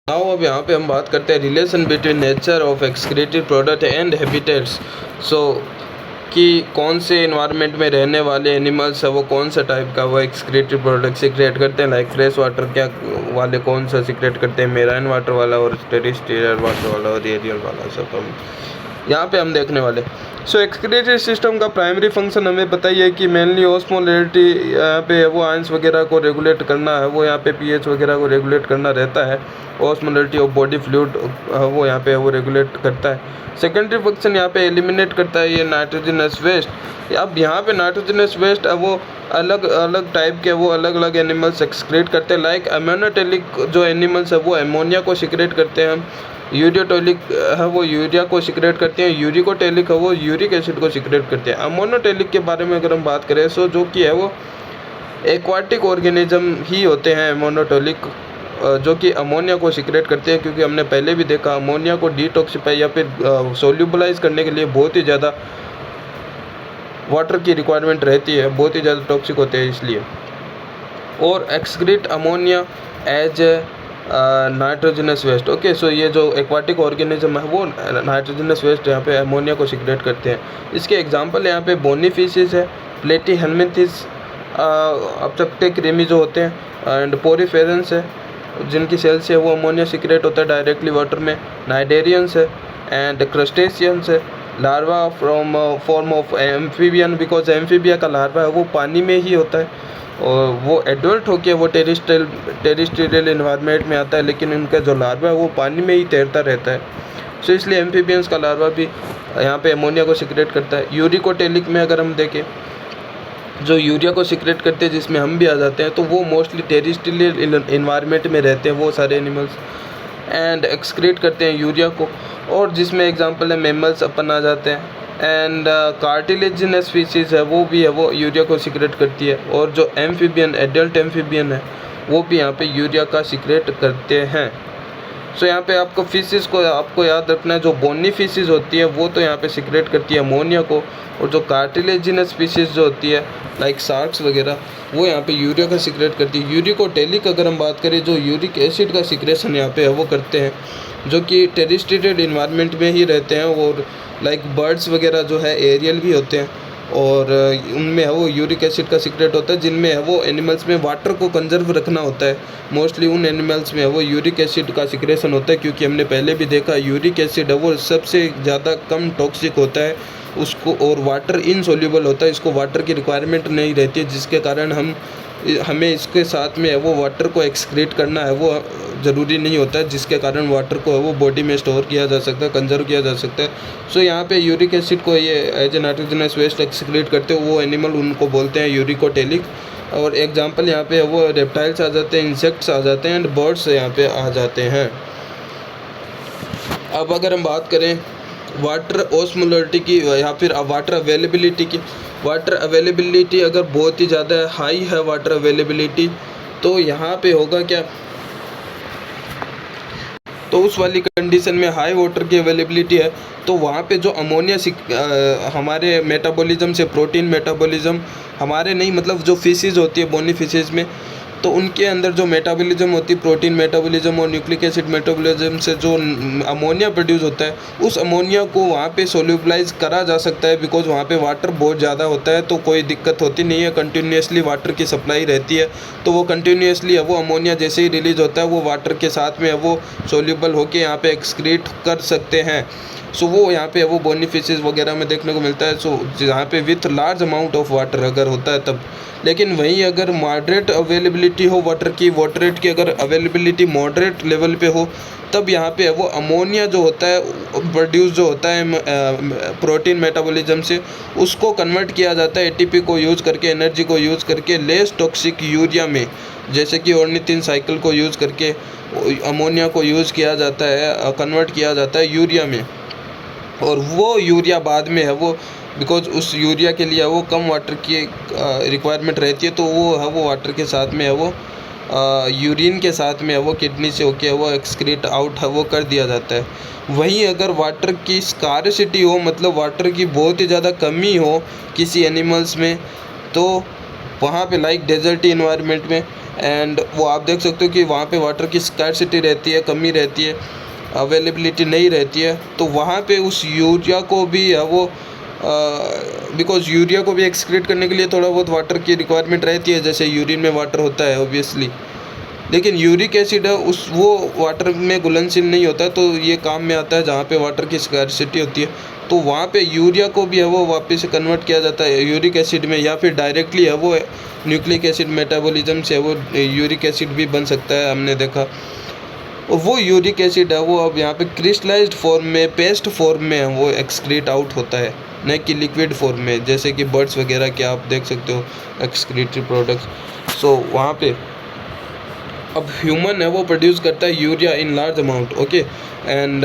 Now अब यहाँ पे हम बात करते हैं relation between nature of excretive product and habitats. So कि कौन से इन्वायरमेंट में रहने वाले एनिमल्स है वो कौन सा टाइप का वो एक्सक्रीटिव प्रोडक्ट सिक्रेट करते हैं, लाइक फ्रेश वाटर क्या वाले कौन सा सिक्रेट करते हैं, मेराइन वाटर वाला और टेरेस्ट्रियल वाटर वाला और एरियल वाला, सब हम यहाँ पे हम देखने वाले। सो एक्सक्रीटरी सिस्टम का प्राइमरी फंक्शन हमें पता ही है कि मेनली ऑस्मोलैरिटी यहाँ पे वो आयंस वगैरह को रेगुलेट करना है, वो यहाँ पे पीएच वगैरह को रेगुलेट करना रहता है। ऑस्मोलैरिटी ऑफ बॉडी फ्लूइड वो यहाँ पे वो रेगुलेट करता है। सेकेंडरी फंक्शन यहाँ पे एलिमिनेट करता है ये नाइट्रोजनस वेस्ट। अब यहाँ पे नाइट्रोजनस वेस्ट वो अलग अलग टाइप के वो अलग अलग एनिमल्स एक्सक्रीट करते हैं, लाइक अमोनोटेलिक जो एनिमल्स है वो अमोनिया को सिक्रेट करते हैं, यूरियोटोलिक है वो यूरिया को सिक्रेट करते हैं, यूरिकोटेलिक है वो यूरिक एसिड को सिक्रेट करते हैं। अमोनोटेलिक के बारे में अगर हम बात करें सो जो कि है वो एक्वाटिक ऑर्गेनिज्म ही होते हैं अमोनोटेलिक, जो कि अमोनिया को सिक्रेट करते हैं, क्योंकि हमने पहले भी देखा अमोनिया को डिटॉक्सिफाई या फिर सोल्यूबलाइज करने के लिए बहुत ही ज़्यादा वाटर की रिक्वायरमेंट रहती है, बहुत ही ज़्यादा टॉक्सिक होते हैं इसलिए। और excrete ammonia as nitrogenous waste. Okay, so ये जो एक्वाटिक ऑर्गेनिज्म है वो नाइट्रोजनस वेस्ट यहाँ पे अमोनिया को सिक्रेट करते हैं। इसके एग्जांपल यहाँ पे बोनी फिशेस है, प्लेटीहेल्मिंथिस, अपचक्टे क्रेमी जो होते हैं, एंड पोरीफेरेंस है जिनकी सेल से वो अमोनिया सिक्रेट होता है डायरेक्टली वाटर में, नाइडेरियंस है एंड क्रस्टेशियंस है, larva from form of amphibian, because amphibia का लार्वा है वो पानी में ही होता है और वो एडल्ट होके वो टेरेस्ट्रियल इन्वायरमेंट में आता है, लेकिन उनका जो लार्वा है वो पानी में ही तैरता रहता है। सो इसलिए एम्फीबियंस का लार्वा भी यहाँ पे अमोनिया को सिक्रेट करता है। यूरिकोटेलिक में अगर हम देखें जो यूरिया को सिक्रेट करते हैं जिसमें हम भी आ जाते हैं, तो वो मोस्टली टेरेस्ट्रियल इन्वायरमेंट में रहते हैं वो सारे एनिमल्स एंड एक्सक्रीट करते हैं यूरिया को, और जिसमें एग्जांपल है मैमल्स अपन आ जाते हैं। एंड कार्टिलेजिनस स्पीसीज़ है वो भी है वो यूरिया को सिक्रेट करती है, और जो एम्फीबियन एडल्ट एम्फीबियन है वो भी यहाँ पे यूरिया का सिक्रेट करते हैं। सो यहाँ पे आपको फिशेस को आपको याद रखना है, जो बोनी फिशेस होती है वो तो यहाँ पे सिक्रेट करती है अमोनिया को, और जो कार्टिलेजिनस स्पीसीज़ जो होती है लाइक शार्क्स वगैरह वो यहाँ पे यूरिया का सिक्रेट करती है। यूरिकोटेलिक अगर हम बात करें जो यूरिक एसिड का सिक्रेशन यहाँ पे है वो करते हैं, जो कि टेरेस्ट्रियल इन्वायरमेंट में ही रहते हैं, और लाइक बर्ड्स वगैरह जो है एरियल भी होते हैं और उनमें है वो यूरिक एसिड का सिक्रेट होता है, जिनमें है वो एनिमल्स में वाटर को कंजर्व रखना होता है। मोस्टली उन एनिमल्स में है वो यूरिक एसिड का सिक्रेशन होता है, क्योंकि हमने पहले भी देखा यूरिक एसिड है वो सबसे ज़्यादा कम टॉक्सिक होता है उसको, और वाटर इनसोल्यूबल होता है, इसको वाटर की रिक्वायरमेंट नहीं रहती है, जिसके कारण हमें इसके साथ में है वो वाटर को एक्सक्रीट करना है वो ज़रूरी नहीं होता है, जिसके कारण वाटर को है वो बॉडी में स्टोर किया जा सकता है, कंजर्व किया जा सकता है। सो यहाँ पे यूरिक एसिड को ये as a nitrogenous waste excrete करते हो वो एनिमल, उनको बोलते हैं यूरिकोटेलिक। और एग्जांपल यहाँ पे है वो रेप्टाइल्स आ जाते हैं, इंसेक्ट्स आ जाते हैं एंड बर्ड्स यहाँ पे आ जाते हैं। अब अगर हम बात करें वाटर ऑस्मोलैरिटी की या फिर वाटर अवेलेबिलिटी की, वाटर अवेलेबिलिटी अगर बहुत ही ज़्यादा हाई है वाटर अवेलेबिलिटी, तो यहाँ पे होगा क्या, तो उस वाली कंडीशन में हाई वाटर की अवेलेबिलिटी है तो वहाँ पे जो अमोनिया हमारे मेटाबॉलिज्म से प्रोटीन मेटाबॉलिज्म हमारे नहीं, मतलब जो फिशेज़ होती है बोनी फिशेज़ में, तो उनके अंदर जो मेटाबॉलिज्म होती है प्रोटीन मेटाबॉलिज्म और न्यूक्लिक एसिड मेटाबॉलिज्म से जो अमोनिया प्रोड्यूस होता है, उस अमोनिया को वहाँ पे सोल्यूबलाइज करा जा सकता है, बिकॉज वहाँ पे वाटर बहुत ज़्यादा होता है, तो कोई दिक्कत होती नहीं है, कंटिन्यूसली वाटर की सप्लाई रहती है, तो वो कंटिन्यूसली है वो अमोनिया जैसे ही रिलीज होता है वो वाटर के साथ में है वो सोल्यूबल होके यहाँ पे एक्सक्रीट कर सकते हैं। सो वो यहाँ पे वो बोनी फिशेज़ वगैरह में देखने को मिलता है, सो जहाँ पे with large amount of water अगर होता है तब। लेकिन वहीं अगर मॉडरेट अवेलेबिलिटी हो वाटर रेट की अगर अवेलेबिलिटी मॉडरेट लेवल पे हो, तब यहाँ पे वो अमोनिया जो होता है प्रोड्यूस जो होता है प्रोटीन मेटाबॉलिज्म से, उसको कन्वर्ट किया जाता है एटीपी को यूज़ करके, एनर्जी को यूज़ करके लेस टॉक्सिक यूरिया में, जैसे कि ऑर्निथिन साइकिल को यूज़ करके अमोनिया को यूज़ किया जाता है, कन्वर्ट किया जाता है यूरिया में, और वो यूरिया बाद में है वो बिकॉज उस यूरिया के लिए वो कम वाटर की रिक्वायरमेंट रहती है, तो वो है वो वाटर के साथ में है वो यूरिन के साथ में है वो किडनी से होके वो एक्सक्रीट आउट है वो कर दिया जाता है। वहीं अगर वाटर की स्कार्सिटी हो, मतलब वाटर की बहुत ही ज़्यादा कमी हो किसी एनिमल्स में, तो वहाँ पे लाइक डेजर्टी इन्वायरमेंट में एंड वो आप देख सकते हो कि वहाँ पे वाटर की स्कैरसिटी रहती है, कमी रहती है, अवेलेबिलिटी नहीं रहती है। तो वहाँ पे उस यूरिया को भी वो बिकॉज यूरिया को भी एक्सक्रीट करने के लिए थोड़ा बहुत वाटर की रिक्वायरमेंट रहती है, जैसे यूरिन में वाटर होता है ऑब्वियसली, लेकिन यूरिक एसिड है उस वो वाटर में घुलनशील नहीं होता है, तो ये काम में आता है जहाँ पे वाटर की स्कैरसिटी होती है। तो वहाँ पे यूरिया को भी है वो वापस से कन्वर्ट किया जाता है यूरिक एसिड में, या फिर डायरेक्टली है वो न्यूक्लिक एसिड मेटाबॉलिज्म से वो यूरिक एसिड भी बन सकता है, हमने देखा। और वो यूरिक एसिड है वो अब यहाँ पे क्रिस्टलाइज्ड फॉर्म में, पेस्ट फॉर्म में वो एक्सक्रीट आउट होता है, न कि लिक्विड फॉर्म में, जैसे कि बर्ड्स वगैरह के आप देख सकते हो एक्सक्रीटरी प्रोडक्ट्स। सो वहाँ पे अब ह्यूमन है वो प्रोड्यूस करता है urea in large amount, okay, and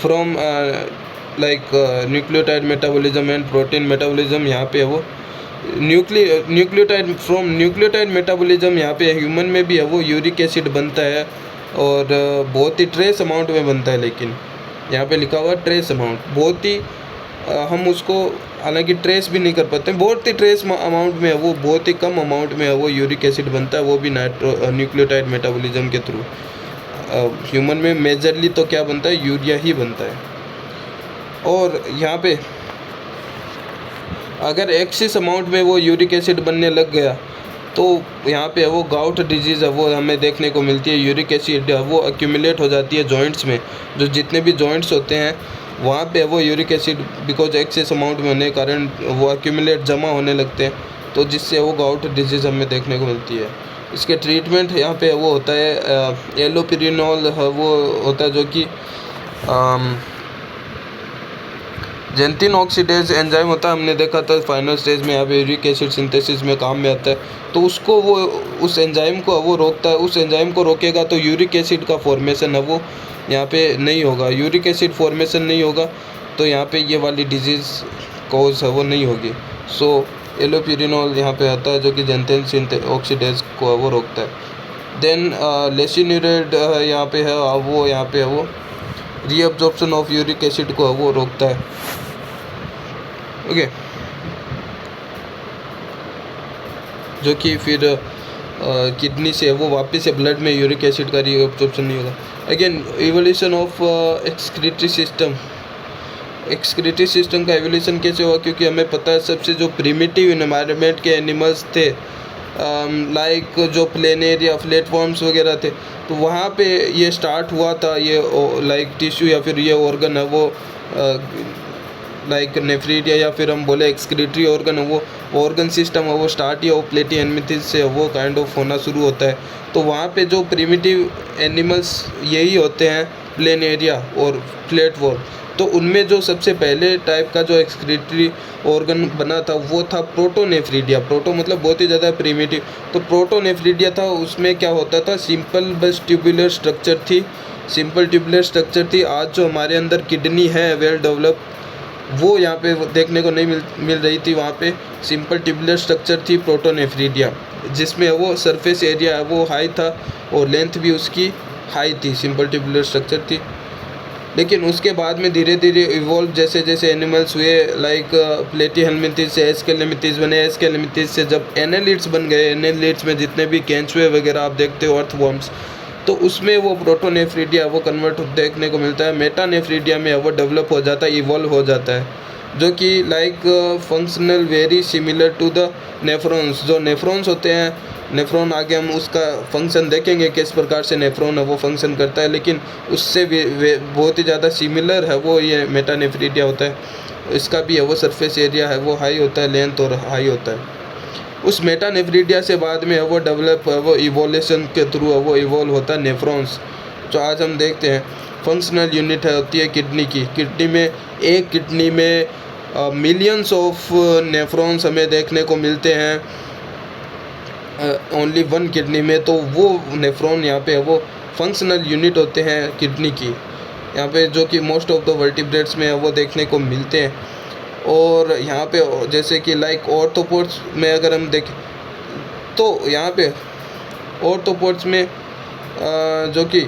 from like nucleotide metabolism and protein metabolism. यहाँ पे वो न्यूक्लियोटाइड फ्रॉम न्यूक्लियोटाइड मेटाबॉलिज्म यहाँ पे ह्यूमन में भी है वो यूरिक एसिड बनता है, और बहुत ही ट्रेस अमाउंट में बनता है, लेकिन यहाँ पे लिखा हुआ ट्रेस अमाउंट, बहुत ही हम उसको हालांकि ट्रेस भी नहीं कर पाते, बहुत ही ट्रेस अमाउंट में है वो, बहुत ही कम अमाउंट में है वो यूरिक एसिड बनता है, वो भी न्यूक्लियोटाइड मेटाबॉलिज्म के थ्रू। ह्यूमन में मेजरली तो क्या बनता है, यूरिया ही बनता है। और यहाँ पे अगर एक्सेस अमाउंट में वो यूरिक एसिड बनने लग गया तो यहाँ पे वो गाउट डिजीज़ है वो हमें देखने को मिलती है। यूरिक एसिड वो अक्यूमुलेट हो जाती है जॉइंट्स में, जो जितने भी जॉइंट्स होते हैं वहाँ पे वो uric acid because excess amount में होने के कारण वो अक्यूमुलेट जमा होने लगते हैं, तो जिससे वो गाउट डिजीज़ हमें देखने को मिलती है। इसके ट्रीटमेंट यहाँ पे वो होता है एलोपिरिनॉल वो होता है, जो कि जेंथिन ऑक्सीडेज एंजाइम होता है, हमने देखा था फाइनल स्टेज में यहाँ पे यूरिक एसिड सिंथेसिस में काम में आता है। तो उसको वो उस एंजाइम को वो रोकता है, उस एंजाइम को रोकेगा तो यूरिक एसिड का फॉर्मेशन है वो यहाँ पे नहीं होगा, यूरिक एसिड फॉर्मेशन नहीं होगा, तो यहाँ पे ये वाली डिजीज़ कॉज है वो नहीं होगी। सो एलोपिरिनॉल यहाँ पे आता है जो कि जेंथिन ऑक्सीडेज को वो रोकता है। देन लेसिन्यूरेड यहाँ पे है वो, यहाँ पे है वो रीअब्जॉर्प्शन ऑफ यूरिक एसिड को वो रोकता है, ओके, जो कि फिर किडनी से वो वापस से ब्लड में यूरिक एसिड का रीअब्जॉर्प्शन नहीं होगा। Again evolution of excretory system, excretory system का एवोल्यूशन कैसे हुआ, क्योंकि हमें पता है सबसे जो प्रिमिटिव एनवायरनमेंट के एनिमल्स थे लाइक जो प्लेनेरिया प्लेटफॉर्म्स वगैरह थे, तो वहाँ पे ये स्टार्ट हुआ था, ये लाइक टिश्यू या फिर ये ऑर्गन है वो लाइक नेफ्रीडिया या फिर हम बोले एक्सक्रीटरी ऑर्गन है वो ऑर्गन सिस्टम है वो स्टार्ट या प्लेटिहेल्मिंथेस से वो काइंड ऑफ होना शुरू होता है। तो वहाँ पे जो प्रिमिटिव एनिमल्स यही होते हैं प्लेनेरिया और प्लेटफॉर्म, तो उनमें जो सबसे पहले टाइप का जो एक्सक्रीटरी ऑर्गन बना था वो था प्रोटोनेफ्रीडिया। प्रोटो मतलब बहुत ही ज़्यादा प्रिमिटिव, तो प्रोटोनेफ्रीडिया था, उसमें क्या होता था सिंपल बस ट्यूबुलर स्ट्रक्चर थी, सिंपल ट्यूबुलर स्ट्रक्चर थी। आज जो हमारे अंदर किडनी है वेल डेवलप वो यहाँ पे देखने को नहीं मिल रही थी, वहाँ पे सिंपल ट्यूबुलर स्ट्रक्चर थी प्रोटोनेफ्रीडिया, जिसमें वो सरफेस एरिया है वो हाई था और लेंथ भी उसकी हाई थी, सिंपल ट्यूबुलर स्ट्रक्चर थी। लेकिन उसके बाद में धीरे धीरे इवॉल्व जैसे जैसे एनिमल्स हुए लाइक प्लेटिहेल्मिंथेस से एस्केलेमिंथेस बने, एस्केलेमिंथेस से जब एनालिड्स बन गए, एनालिड्स में जितने भी कैंचुए वगैरह आप देखते हो अर्थवॉर्म्स, तो उसमें वो प्रोटोनेफ्रीडिया वो कन्वर्ट देखने को मिलता है। मेटानेफ्रीडिया में वो डेवलप हो जाता है, इवॉल्व हो जाता है, जो कि like functional very similar to the nephrons. जो नेफ्रॉन्स होते हैं, नेफ्रॉन आगे हम उसका फंक्शन देखेंगे किस प्रकार से नेफ्रॉन है वो फंक्शन करता है, लेकिन उससे भी बहुत ही ज़्यादा सिमिलर है वो ये मेटानेफ्रीडिया होता है। इसका भी है वो सरफेस एरिया है वो हाई होता है, लेंथ और हाई होता है। उस मेटानेफ्रीडिया से बाद में वो डेवलप वो इवोल्यूशन के थ्रू वो इवॉल्व होता है नेफ्रॉन्स, जो आज हम देखते हैं फंक्शनल यूनिट है होती है किडनी की। किडनी में एक किडनी में मिलियंस ऑफ नेफ्रॉन्स हमें देखने को मिलते हैं ओनली वन किडनी में, तो वो नेफ्रॉन यहाँ पे वो फंक्शनल यूनिट होते हैं किडनी की यहाँ पे, जो कि मोस्ट ऑफ द वर्टिब्रेट्स में वो देखने को मिलते हैं। और यहाँ पे जैसे कि लाइक ऑर्थोपोड्स में अगर हम देखें तो यहाँ पे ऑर्थोपोड्स में जो कि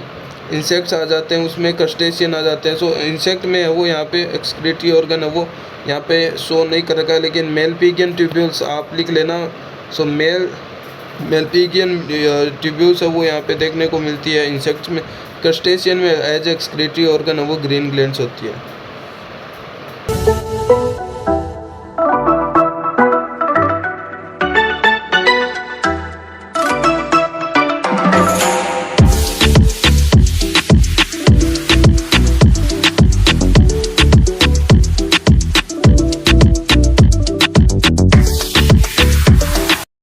इंसेक्ट्स आ जाते हैं, उसमें क्रस्टेशियन आ जाते हैं। सो इंसेक्ट में है वो यहाँ पे एक्सक्रीटरी ऑर्गन है वो यहाँ पे शो नहीं कर रखा है, लेकिन मेल पिगियन ट्यूब्यूल्स आप लिख लेना। सो मेल मेल्पिगियन ट्यूब्यूल्स है वो यहाँ पे देखने को मिलती है। इंसेक्ट्स में क्रस्टेशियन में एज एक्सक्रीटरी ऑर्गन है वो ग्रीन ग्लैंड्स होती है।